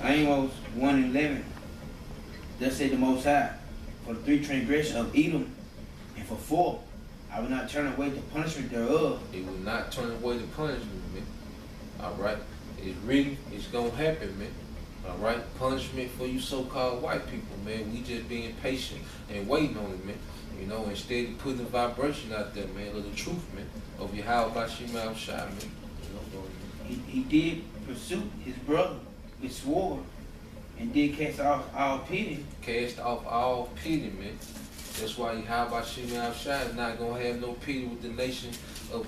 Amos 1:11. Thus said the Most High, for the 3 transgressions of Edom, and for 4, I will not turn away the punishment thereof. It will not turn away the punishment, man. Alright? It's written, it's gonna happen, man. Alright? Punishment for you so-called white people, man. We just being patient and waiting on it, man. You know, instead of putting the vibration out there, man, of the truth, man, of Yahawashi, man. You know, he did pursue his brother with sword, and did cast off all pity. Cast off all pity, man. That's why Yahawashi is not gonna have no pity with the nation of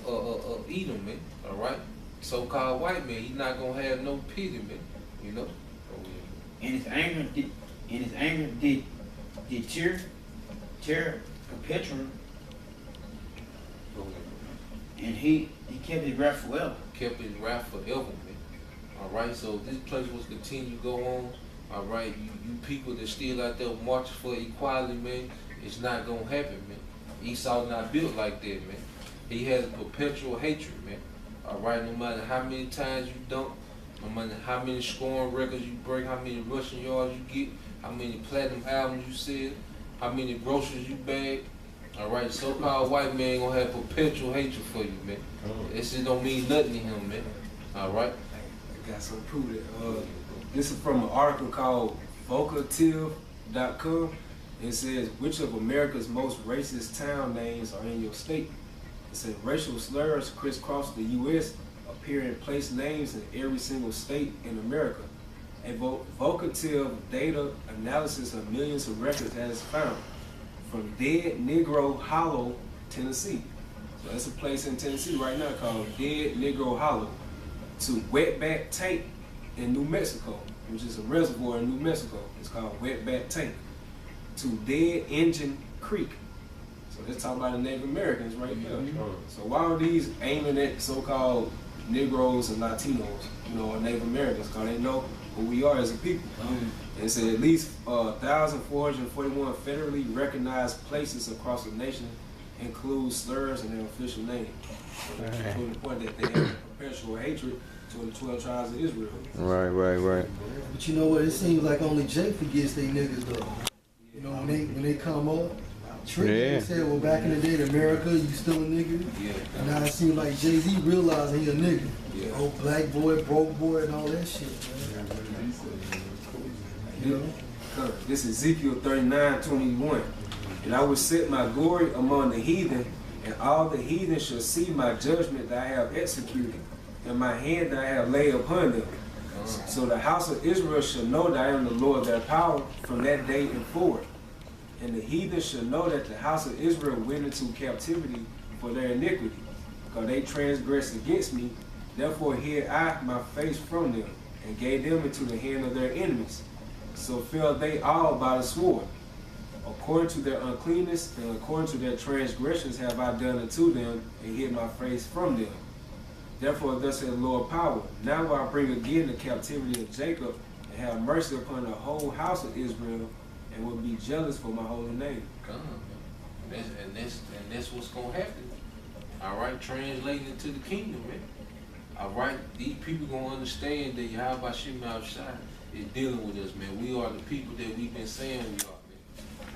Edom, man. Alright? So-called white man, he's not gonna have no pity, man. You know? And his anger did tear perpetual. And he kept his wrath forever. Kept his wrath forever, man. Alright, so this place was continue to go on. Alright, you people that still out there marching for equality, man, it's not gonna happen, man. Esau not built like that, man. He has a perpetual hatred, man. Alright, no matter how many times you dunk, no matter how many scoring records you break, how many rushing yards you get, how many platinum albums you sell, how many groceries you bag. Alright, so-called white man gonna have perpetual hatred for you, man. This just don't mean nothing to him, man. Alright? I got some proof that this is from an article called vocative.com. It says, which of America's most racist town names are in your state? It says racial slurs crisscross the U.S. appear in place names in every single state in America. A vocative data analysis of millions of records has found from Dead Negro Hollow, Tennessee. So that's a place in Tennessee right now called Dead Negro Hollow, to Wetback Tank in New Mexico, which is a reservoir in New Mexico. It's called Wetback Tank, to Dead Engine Creek. So let's talk about the Native Americans right there. So why are these aiming at so-called Negroes and Latinos, you know, or Native Americans? Because they know who we are as a people. It said at least 1,441 federally recognized places across the nation include slurs in their official name. So to the point that they have perpetual hatred to the 12 tribes of Israel. Right. But you know what? It seems like only Jake forgets they niggas though. You know, when they come up, Trick said, well, back in the day, in America, you still a nigga. Yeah. And now it seems like Jay-Z realized he a nigga. Yeah. Oh, black boy, broke boy, and all that shit, man. You know? This is Ezekiel 39:21. And I will set my glory among the heathen, and all the heathen shall see my judgment that I have executed, and my hand that I have laid upon them. So the house of Israel shall know that I am the Lord their power from that day and forward. And the heathen shall know that the house of Israel went into captivity for their iniquity, because they transgressed against me. Therefore hid I my face from them, and gave them into the hand of their enemies. So fell they all by the sword. According to their uncleanness and according to their transgressions have I done unto them, and hid my face from them. Therefore thus said the Lord power, now will I bring again the captivity of Jacob, and have mercy upon the whole house of Israel, and will be jealous for my holy name. And that's what's gonna happen. Alright, translating into the kingdom, man. Alright, these people gonna understand that Yahawashi is dealing with us, man. We are the people that we've been saying we are, man.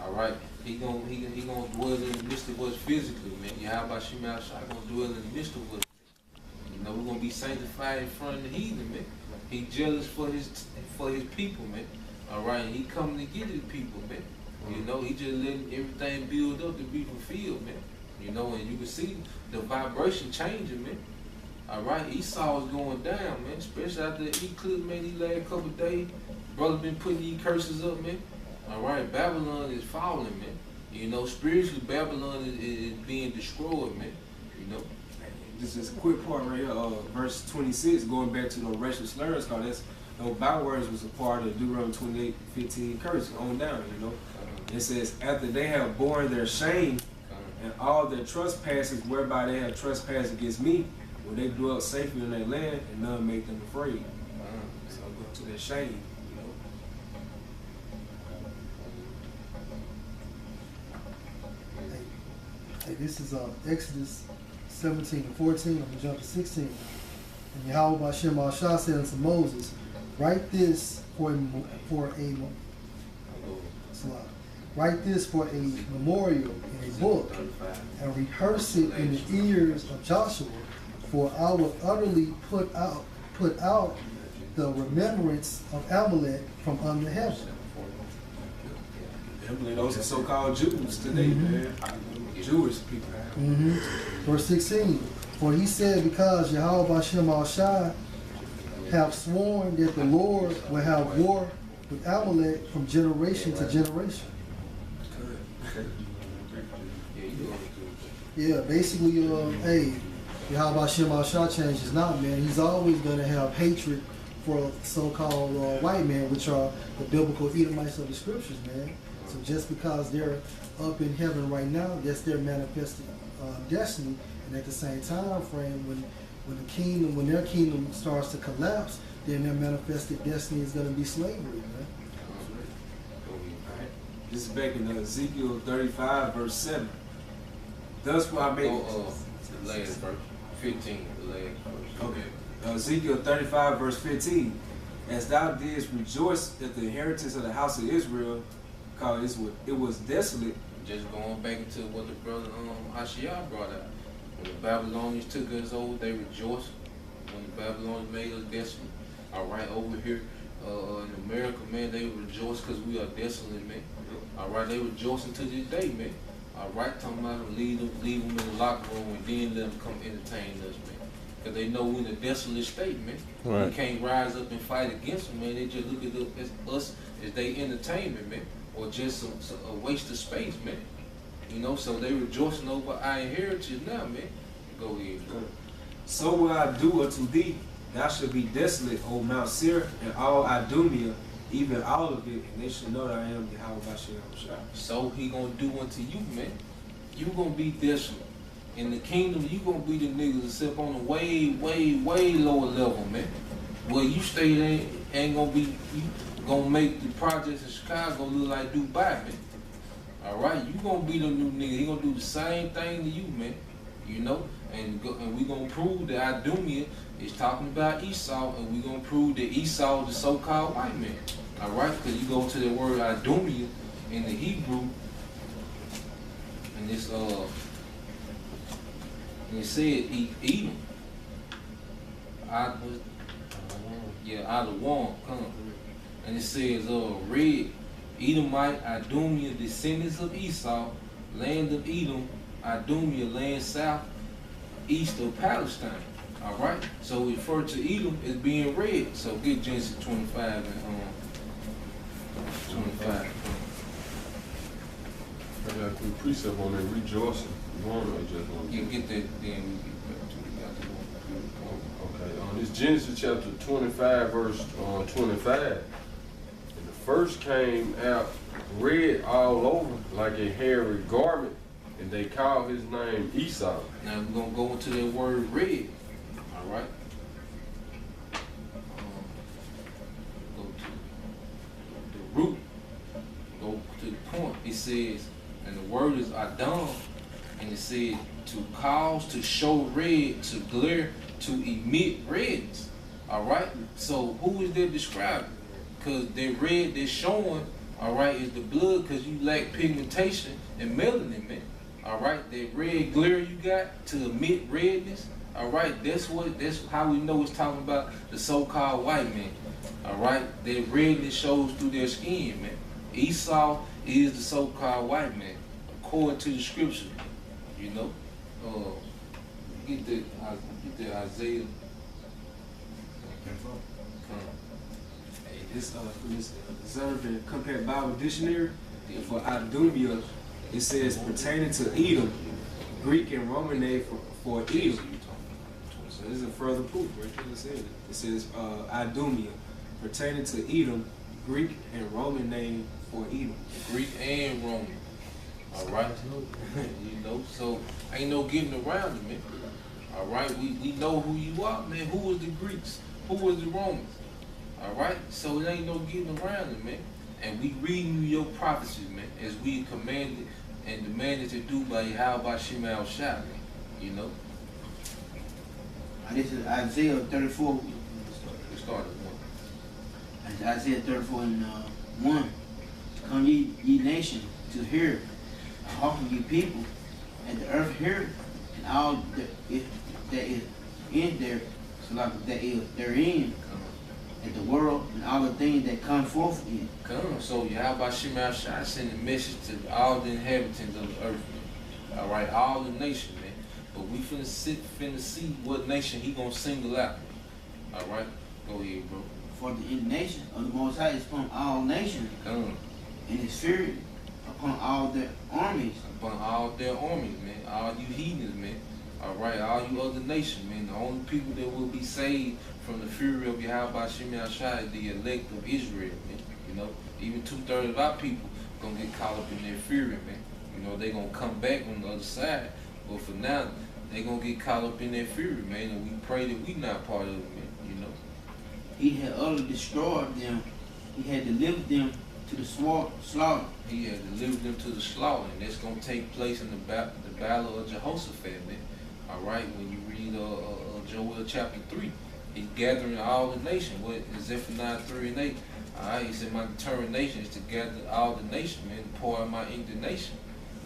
Alright, he gonna dwell in the midst of us physically, man. Yahawashi gonna dwell in the midst of us. You know, we're gonna be sanctified in front of the heathen, man. He jealous for his people, man. Alright, he coming to get his people, man. You know, he just letting everything build up to be fulfilled, man. You know, and you can see the vibration changing, man. Alright, Esau is going down, man. Especially after the eclipse, man, these last couple of days. Brother been putting these curses up, man. Alright, Babylon is falling, man. You know, spiritually, Babylon is being destroyed, man. You know. This is a quick part right here, verse 26, going back to the racial slurs, because that's those bywords was a part of Deuteronomy 28:15 curse on down, you know. It says, after they have borne their shame and all their trespasses whereby they have trespassed against me, when they dwell safely in their land, and none make them afraid. So go to their shame, you know. Hey, this is Exodus 17:14. I'm going to jump to 16. And Yahawah Shem Al-Shah said unto Moses, Write this for a memorial in a book, and rehearse it in the ears of Joshua, for I will utterly put out the remembrance of Amalek from under heaven. Those are so-called Jews today, man. Jewish people. Verse 16. For he said, because Yahawashi have sworn that the Lord will have war with Amalek from generation to generation. Yeah, basically, hey, Yahawashi changes not, man. He's always going to have hatred for so-called white men, which are the biblical Edomites of the scriptures, man. So just because they're up in heaven right now, that's their manifested destiny. And at the same time frame, when their kingdom starts to collapse, then their manifested destiny is going to be slavery, man. This is back in Ezekiel 35, verse 7. Thus will I make the last verse, 15, the last verse. Okay. Ezekiel 35, verse 15. As thou didst rejoice at the inheritance of the house of Israel, because it was desolate. Just going back into what the brother Ashiah brought out. When the Babylonians took us over, they rejoiced. When the Babylonians made us desolate. All right, over here in America, man, they rejoice because we are desolate, man. All right, they rejoicing to this day, man. All right, talking about them, leave them in the locker room and then let them come entertain us, man. Because they know we're in a desolate state, man. Right. We can't rise up and fight against them, man. They just look at us as they entertainment, man. Or just a waste of space, man. You know, so they rejoicing over our inheritance now, man. Go ahead, bro. So will I do unto thee. Thou shalt be desolate, O Mount Seir, and all Idumea, even all of it, and they shall know that I am Yahawashi. So he gonna do unto you, man. You gonna be desolate. In the kingdom, you gonna be the niggas except on a way, way, way lower level, man. Where you stay ain't gonna be, you gonna make the projects in Chicago look like Dubai, man. All right, you gonna be the new nigga. He gonna do the same thing to you, man. You know, and we gonna prove that Idumea is talking about Esau, and we gonna prove that Esau is the so-called white man. All right, because you go to the word Idumea in the Hebrew, and it's and it said Edom. Yahawah, come. And it says, red, Edomite, Idumea, descendants of Esau, land of Edom, Idumea, land south, east of Palestine. All right? So we refer to Edom as being red. So get Genesis 25 and 25. I got a quick precept on that rejoicing. You want to just want You get that, then we get back to it. Okay, this Genesis chapter 25, verse 25. And the first came out red all over like a hairy garment, and they called his name Esau. Now we're going to go into that word red. All right? Go to the root. Go to the point. It says, and the word is Adam, and it said to cause, to show red, to glare, to emit redness. All right? So who is that describing? Because that red that's showing, all right, is the blood, because you lack pigmentation and melanin, man. All right? That red glare you got to emit redness, all right? That's how we know it's talking about the so-called white man. All right? That redness shows through their skin, man. Esau is the so-called white man, according to the scripture. You know, get the Isaiah. Hey, this Observe and Compare Bible Dictionary, and for Idumea, it says pertaining to Edom, Greek and Roman name for Edom. So this is a further proof. Right there, it says it. It says Idumea, pertaining to Edom, Greek and Roman name for Edom. Greek and Roman. All right, you know, so ain't no getting around it, man. All right, we know who you are, man. Who was the Greeks? Who was the Romans? All right, so it ain't no getting around it, man. And we reading you your prophecies, man, as we commanded and demanded to do by Yahawashi, man. You know. And this is Isaiah 34. We started one. It's Isaiah 34 and 1. Come ye nation to hear, hearken ye people, and the earth hear, and all that is in there, so like that is therein, and the world and all the things that come forth in. Come. So Yahawashi Shai send a message to all the inhabitants of the earth. All right, all the nation, man. But we finna see what nation he gonna single out. All right, go ahead, bro. For the indignation of the Most High is upon all nations, Come. and his fury upon all their armies. Upon all their armies, man. All you heathens, man. All right, all you other nations, man. The only people that will be saved from the fury of Yahawashi Shai is the elect of Israel, man. You know, even 2/3 of our people gonna get caught up in their fury, man. You know, they gonna come back on the other side. But for now, they gonna get caught up in their fury, man. And we pray that we not part of it, man. You know. He had utterly destroyed them. He had delivered them to the slaughter. He had delivered them to the slaughter, and that's gonna take place in the battle of Jehoshaphat, man. All right, when you read Joel chapter 3, he's gathering all the nation. What is Zephaniah 3 and 8? All right, he said, my determination is to gather all the nation, man, to pour out my indignation.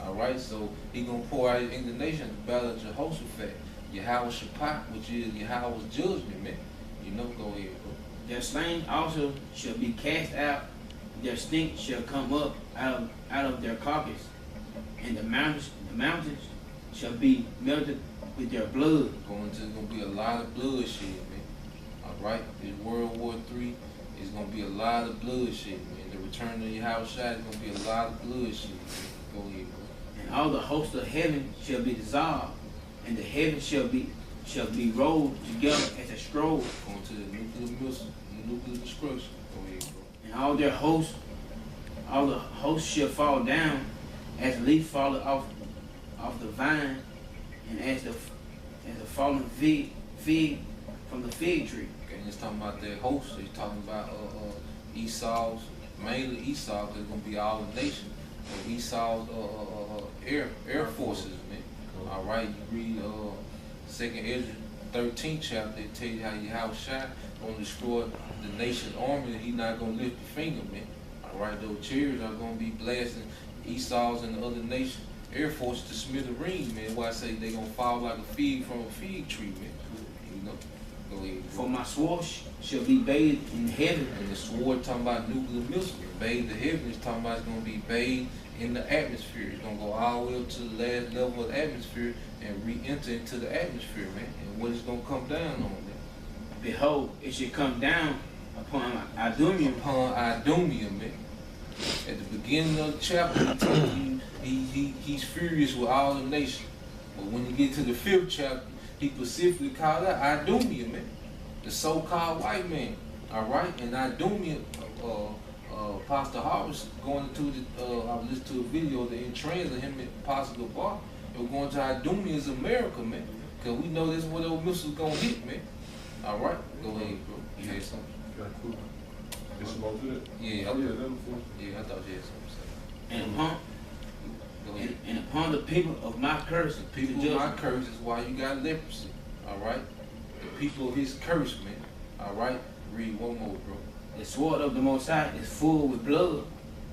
All right, so he gonna pour out his indignation in the battle of Jehoshaphat. Yahawashi, which is Yahawah's judgment, man. You know, go ahead, bro. Their slain also shall be cast out. Their stink shall come up out of their carcass, and the mountains shall be melted with their blood. Gonna be a lot of bloodshed, man. All right, in World War III, it's gonna be a lot of bloodshed, man. The return of Yahawashi is gonna be a lot of bloodshed, man. Go ahead, bro. And all the hosts of heaven shall be dissolved, and the heavens shall be rolled together as a scroll. Going to the nuclear missile, the nuclear destruction. Go ahead, bro. And all the hosts shall fall down as leaf falleth off the vine, and as the fallen fig from the fig tree. Okay, he's talking about their hosts. He's talking about Esau's, mainly Esau, because it's gonna be all the nation. Esau's air forces, man. All right, you read 2nd Ezra 13th chapter. It tells you how Yahawashi gonna destroy the nation's army, and he's not gonna lift a finger, man. All right, those chariots are gonna be blasting Esau's and the other nations. Air Force to smithereens, man. Why I say they gonna fall like a fig from a fig tree, man. You know? Go ahead. For my sword shall be bathed in heaven. And the sword talking about nuclear missiles. Bathed the heaven is talking about it's gonna be bathed in the atmosphere. It's gonna go all the way up to the last level of the atmosphere and re-enter into the atmosphere, man. And what it's gonna come down on, man. Behold, it shall come down upon Idumea. Upon Idumea, man. At the beginning of the chapter, he tells you he's furious with all the nations. But when you get to the 5th chapter, he specifically called out Idumea, man. The so-called white man. All right? And Idumea, Pastor Harvest going into I listened to a video that in trans of him and Pastor Bar. They were going to Idumea's America, man. Because we know this is where those missiles gonna hit, man. All right? Go ahead, bro. You had something? Got cool. Get some more to that? Yeah, Oh, yeah, let me finish. I thought you had something to say. Go ahead. And upon the people of my curse, The people of my curse is why you got leprosy. All right? The people of his curse, man. All right? Read one more, bro. the sword of the Most High is full with blood.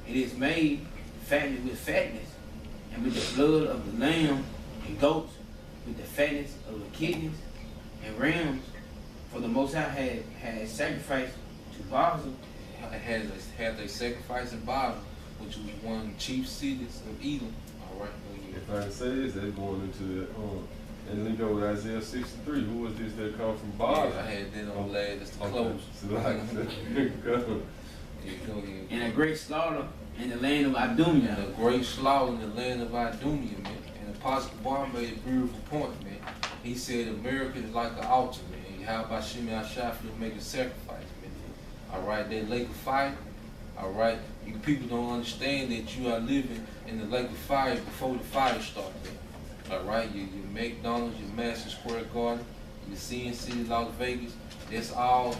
It is made fattened with fatness, and with the blood of the lamb and goats, with the fatness of the kidneys and rams. For the Most High had sacrificed to Bozrah. Had they sacrifice in Bozrah, which was one of the chief cities of Edom. All right? If I can say this, they're going into the and link up with Isaiah 63. Who was this that come from Bozrah? Yeah, I had that on last. That's the close. So like, go. Yeah, go ahead. And a great slaughter in the land of Idumea. And a great slaughter in the land of Idumea, man. And Apostle Bar made a beautiful point, man. He said America is like an altar, man. How about Shimei Ashafi to make a sacrifice, man? All right, that lake of fire. All right, you people don't understand that you are living in the lake of fire before the fire started, man. All right, your McDonald's, your Madison Square Garden, your CNC Las Vegas, that's all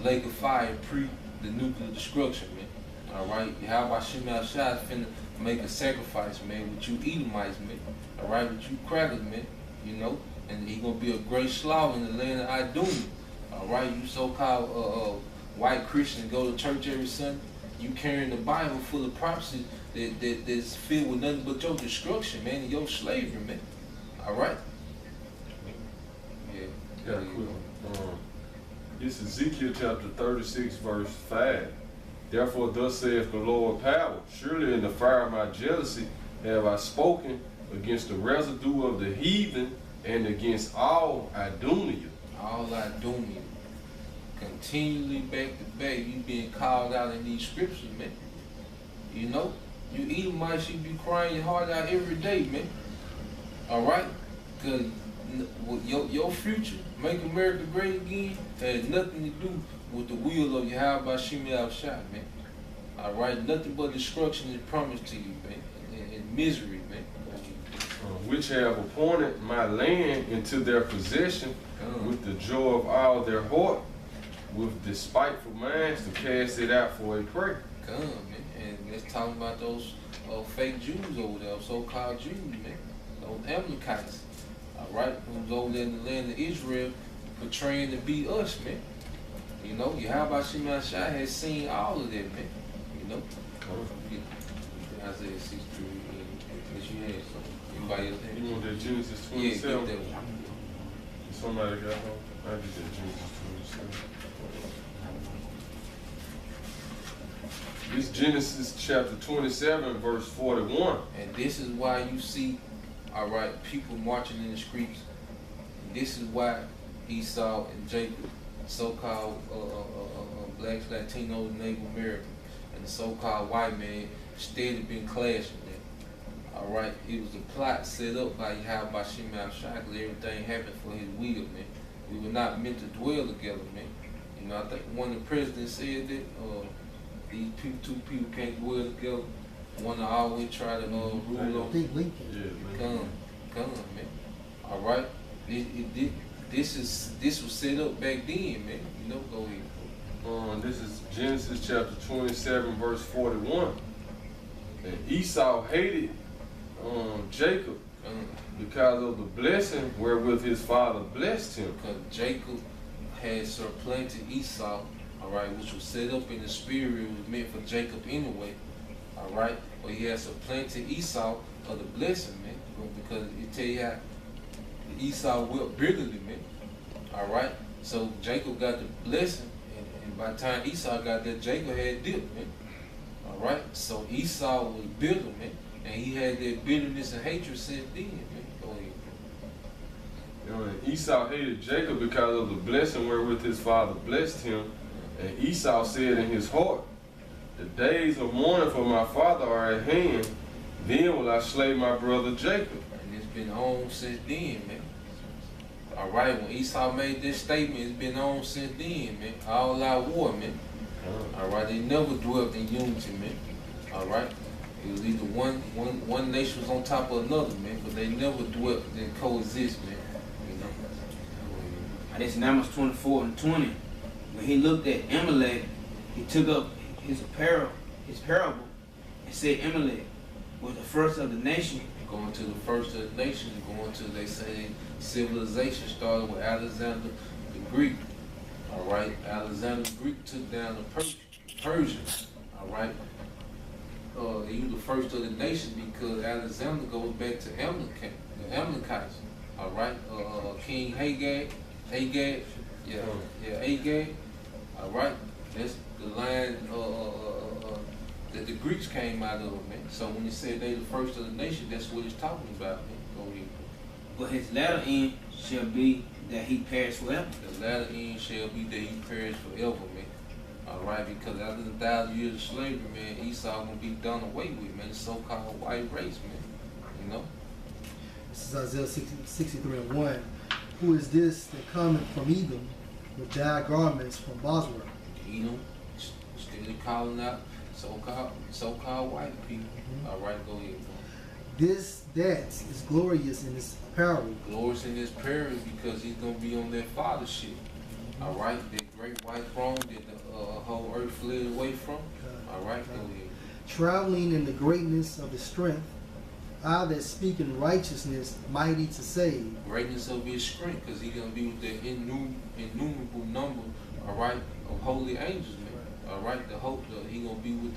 lake of fire pre the nuclear destruction, man. All right, how about Shimei Ashafi finna make a sacrifice, man, with you Edomites, man. All right, with you crackers, man. You know, and he gonna be a great slaughter in the land of Idumea. All right, you so-called white Christians go to church every Sunday. You carrying the Bible full of prophecies that's filled with nothing but your destruction, man, and your slavery, man. All right. Yeah. Got a quick one. This is Ezekiel chapter 36, verse 5. Therefore, thus saith the Lord power, surely in the fire of my jealousy have I spoken against the residue of the heathen and against all Idumea. All Idumea. Continually back to back, you being called out in these scriptures, man. You know, you Edomites should be crying your heart out every day, man. All right, because your future, make America great again, has nothing to do with the will of Yahawashi, man. All right, nothing but destruction is promised to you, man, and misery, man. Which have appointed my land into their possession with the joy of all their heart, with despiteful minds to cast it out for a prey. Come, man, and let's talk about those fake Jews over there, so-called Jews, man, those Amalekites. All right, who's over there in the land of Israel, portraying to be us, man. You know, Yahawashi has seen all of that, man. You know, Isaiah 6:3, unless you had something. Anybody else have? You want that Genesis 27? Yeah, get that one. Somebody got home? I did that Genesis 27. This Genesis chapter 27, verse 41. And this is why you see, all right, people marching in the streets. This is why Esau and Jacob, so-called blacks, Latinos, Native Americans, and the so-called white man steadily been clashing, man. All right, it was a plot set up by Yahawashi, because everything happened for his will, man. We were not meant to dwell together, man. You know, I think one of the presidents said that these two people can't dwell together. One to always try to rule over. I think Lincoln. Come, man. All right, this was set up back then, man. You know, go ahead. This is Genesis chapter 27, verse 41. And Esau hated Jacob because of the blessing wherewith his father blessed him. Because Jacob had supplanted Esau, all right, which was set up in the spirit, it was meant for Jacob anyway, all right, but he had supplanted Esau of the blessing, man, because it tell you how Esau wept bitterly, man, all right, so Jacob got the blessing, and by the time Esau got that, Jacob had dipped, man, all right, so Esau was bitter, man, and he had that bitterness and hatred since then, man. Go ahead. You know, and Esau hated Jacob because of the blessing wherewith his father blessed him. And Esau said in his heart, the days of mourning for my father are at hand, then will I slay my brother Jacob. And it's been on since then, man. All right, when Esau made this statement, it's been on since then, man. All out war, man. All right, they never dwelt in unity, man. All right. It was either one nation was on top of another, man, but they never dwelt and coexist, man. You know. And it's Numbers 24 and 20. When he looked at Amalek, he took up his parable, and said Amalek was the first of the nation. Going to the first of the nation, going to, they say, civilization started with Alexander the Greek. All right, Alexander the Greek took down the Persians. All right. He was the first of the nation because Alexander goes back to the Amalekites. All right, King Agag. All right, that's the line that the Greeks came out of, man. So when he said they the first of the nation, that's what he's talking about, man. Go ahead. But his latter end shall be that he perish forever. The latter end shall be that he perish forever, man. All right, because after the 1,000 years of slavery, man, Esau gonna be done away with, man. The so-called white race, man. You know. This is Isaiah 63 and 1. Who is this that cometh from Edom with dyed garments from Bozrah? Edom, still calling out so-called white people. All right, go ahead, bro. That is glorious in his apparel. Glorious in his apparel because he's gonna be on that father shit. All right, that great white throne that the whole earth fled away from. All right, go ahead. Traveling in the greatness of his strength, I that speak in righteousness, mighty to save. Greatness of his strength, because he's gonna be with the innumerable number, all right, of holy angels, man. All right, the hope that he gonna be with